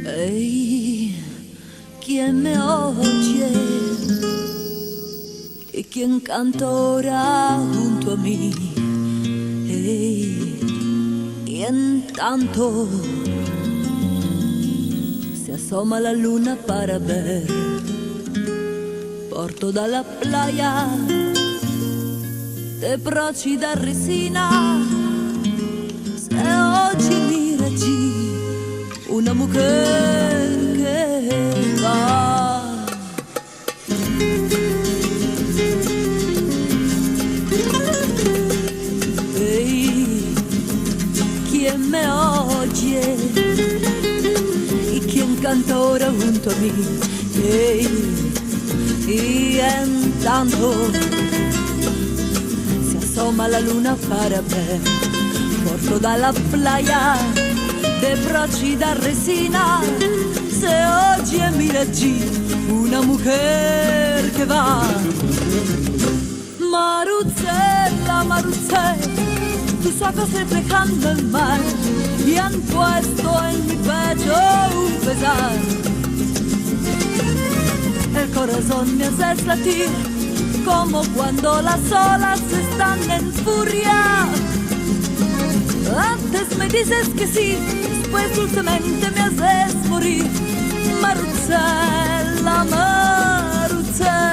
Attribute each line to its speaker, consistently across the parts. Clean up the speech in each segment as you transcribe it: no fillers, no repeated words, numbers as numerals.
Speaker 1: Hey, ¿quién me oye? ¿Y quién canta ahora junto a mí? Hey, y en tanto se asoma la luna para ver por toda la playa de brochi da resina. Se oye, mira allí una mujer que va. Hey, ¿quién me oye? ¿Y quién canta ahora junto a mí? Hey, y en tanto se asoma la luna para ver por toda la playa de brochi da resina. Se oye, mira allí una mujer que va. Marucella, Marucella, tus ojos reflejando el mar y han puesto en mi pecho un pesar. El corazón me hace latir como cuando las olas están en furia. Antes me dices que sí, después dulcemente me haces morir. Marucella, Marucella.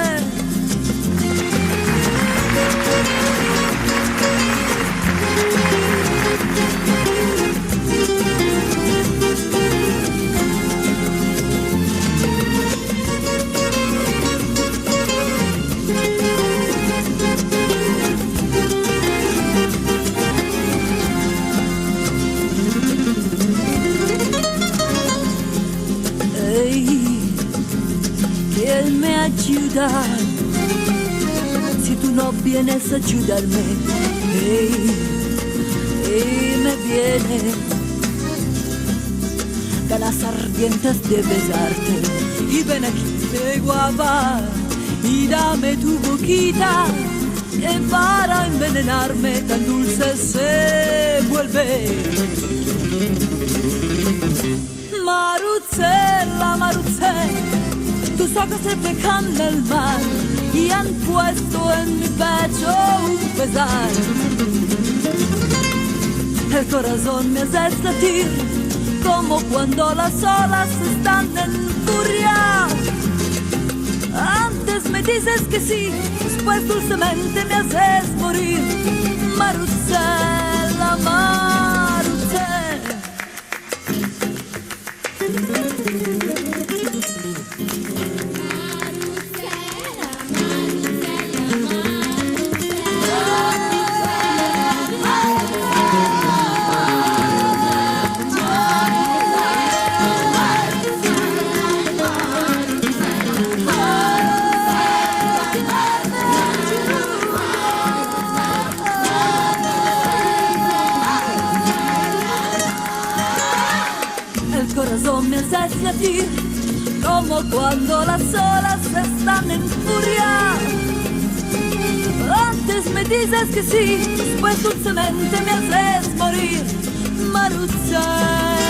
Speaker 1: ¿Quién me ayuda si tú no vienes a ayudarme? Me viene ganas ardientes de besarte. Y ven aquí, guapa, y dame tu boquita, que para envenenarme tan dulce se vuelve. Marucella, Marucella, tus ojos reflejan el mar y han puesto en mi pecho un pesar. El corazón me hace latir como cuando las olas están en furia. Antes me dices que sí, después dulcemente me haces morir. Marucella, Marucella. Me haces latir como cuando las olas están en furia. Antes me dices que sí, después dulcemente me haces morir. Marucella.